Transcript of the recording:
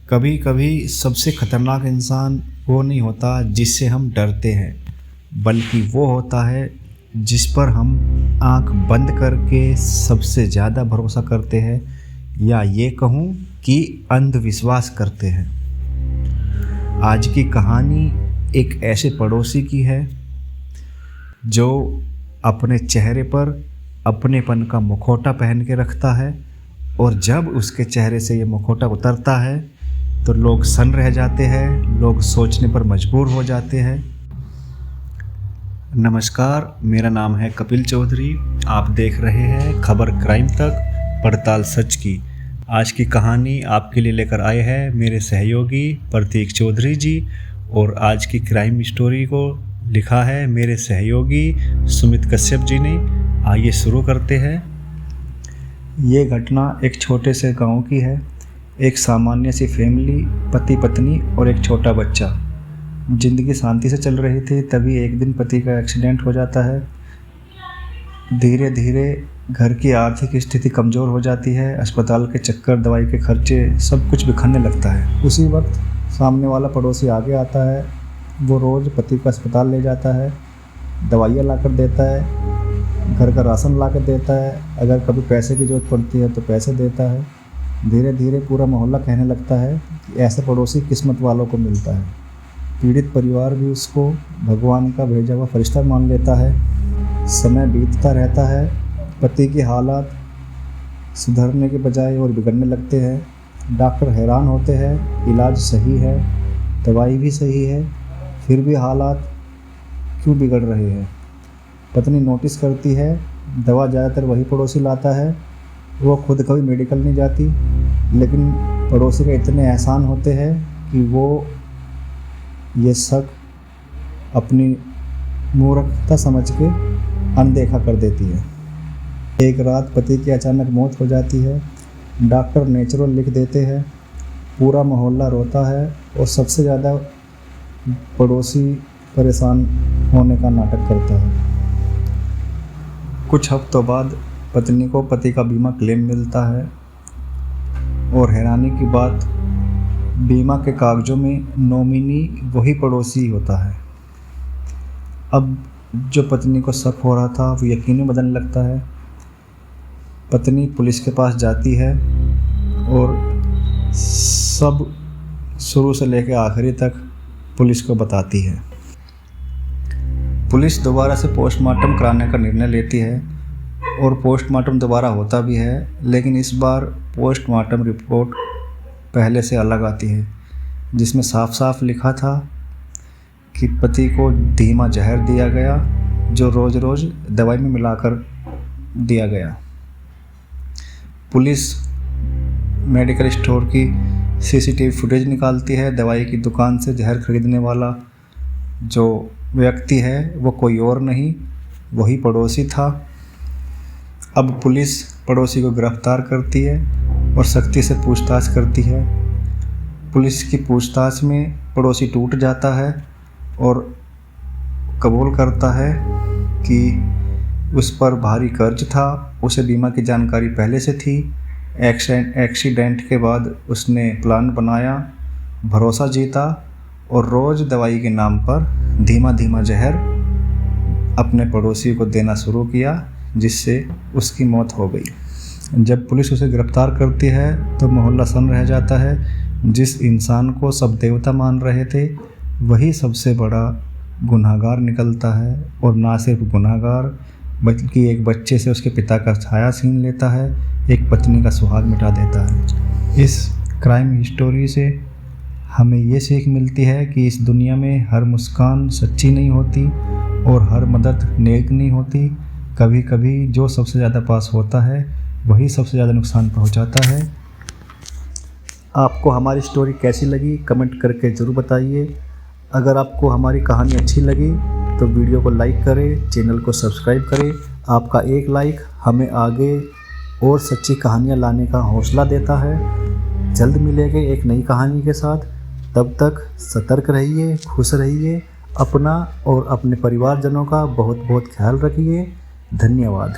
कभी कभी सबसे खतरनाक इंसान वो नहीं होता जिससे हम डरते हैं, बल्कि वो होता है जिस पर हम आंख बंद करके सबसे ज़्यादा भरोसा करते हैं, या ये कहूँ कि अंधविश्वास करते हैं। आज की कहानी एक ऐसे पड़ोसी की है जो अपने चेहरे पर अपनेपन का मुखौटा पहन के रखता है, और जब उसके चेहरे से ये मुखौटा उतरता है तो लोग सन रह जाते हैं, लोग सोचने पर मजबूर हो जाते हैं। नमस्कार, मेरा नाम है कपिल चौधरी। आप देख रहे हैं खबर क्राइम तक, पड़ताल सच की। आज की कहानी आपके लिए लेकर आए हैं मेरे सहयोगी प्रतीक चौधरी जी, और आज की क्राइम स्टोरी को लिखा है मेरे सहयोगी सुमित कश्यप जी ने। आइए शुरू करते हैं। ये घटना एक छोटे से गांव की है। एक सामान्य सी फैमिली, पति पत्नी और एक छोटा बच्चा। ज़िंदगी शांति से चल रही थी, तभी एक दिन पति का एक्सीडेंट हो जाता है। धीरे धीरे घर की आर्थिक स्थिति कमज़ोर हो जाती है। अस्पताल के चक्कर, दवाई के खर्चे, सब कुछ बिखरने लगता है। उसी वक्त सामने वाला पड़ोसी आगे आता है। वो रोज़ पति को अस्पताल ले जाता है, दवाइयाँ ला कर देता है, घर का राशन ला कर देता है, अगर कभी पैसे की ज़रूरत पड़ती है तो पैसे देता है। धीरे धीरे पूरा मोहल्ला कहने लगता है कि ऐसा पड़ोसी किस्मत वालों को मिलता है। पीड़ित परिवार भी उसको भगवान का भेजा हुआ फरिश्ता मान लेता है। समय बीतता रहता है। पति की हालात सुधरने के बजाय और बिगड़ने लगते हैं। डॉक्टर हैरान होते हैं, इलाज सही है, दवाई भी सही है, फिर भी हालात क्यों बिगड़ रहे हैं। पत्नी नोटिस करती है, दवा ज़्यादातर वही पड़ोसी लाता है। वो खुद कभी मेडिकल नहीं जाती, लेकिन पड़ोसी के इतने एहसान होते हैं कि वो ये सब अपनी मूर्खता समझ के अनदेखा कर देती है। एक रात पति की अचानक मौत हो जाती है। डॉक्टर नेचुरल लिख देते हैं। पूरा मोहल्ला रोता है और सबसे ज़्यादा पड़ोसी परेशान होने का नाटक करता है। कुछ हफ्तों बाद पत्नी को पति का बीमा क्लेम मिलता है, और हैरानी की बात, बीमा के कागज़ों में नॉमिनी वही पड़ोसी होता है। अब जो पत्नी को शक हो रहा था वो यकीन में बदलने लगता है। पत्नी पुलिस के पास जाती है और सब शुरू से लेकर आखिरी तक पुलिस को बताती है। पुलिस दोबारा से पोस्टमार्टम कराने का निर्णय लेती है, और पोस्टमार्टम दोबारा होता भी है, लेकिन इस बार पोस्टमार्टम रिपोर्ट पहले से अलग आती है, जिसमें साफ साफ लिखा था कि पति को धीमा जहर दिया गया, जो रोज़ रोज़ दवाई में मिलाकर दिया गया। पुलिस मेडिकल स्टोर की सीसीटीवी फुटेज निकालती है। दवाई की दुकान से जहर खरीदने वाला जो व्यक्ति है वो कोई और नहीं, वही पड़ोसी था। अब पुलिस पड़ोसी को गिरफ्तार करती है और सख्ती से पूछताछ करती है। पुलिस की पूछताछ में पड़ोसी टूट जाता है और कबूल करता है कि उस पर भारी कर्ज था, उसे बीमा की जानकारी पहले से थी। एक्सीडेंट के बाद उसने प्लान बनाया, भरोसा जीता और रोज़ दवाई के नाम पर धीमा धीमा जहर अपने पड़ोसी को देना शुरू किया, जिससे उसकी मौत हो गई। जब पुलिस उसे गिरफ्तार करती है तो मोहल्ला सन रह जाता है। जिस इंसान को सब देवता मान रहे थे, वही सबसे बड़ा गुनहगार निकलता है, और ना सिर्फ गुनहगार बल्कि एक बच्चे से उसके पिता का छाया छीन लेता है, एक पत्नी का सुहाग मिटा देता है। इस क्राइम स्टोरी से हमें ये सीख मिलती है कि इस दुनिया में हर मुस्कान सच्ची नहीं होती और हर मदद नेक नहीं होती। कभी कभी जो सबसे ज़्यादा पास होता है वही सबसे ज़्यादा नुकसान पहुंचाता है। आपको हमारी स्टोरी कैसी लगी कमेंट करके ज़रूर बताइए। अगर आपको हमारी कहानी अच्छी लगी तो वीडियो को लाइक करें, चैनल को सब्सक्राइब करें। आपका एक लाइक हमें आगे और सच्ची कहानियाँ लाने का हौसला देता है। जल्द मिलेंगे एक नई कहानी के साथ। तब तक सतर्क रहिए, खुश रहिए, अपना और अपने परिवारजनों का बहुत बहुत ख्याल रखिए। धन्यवाद।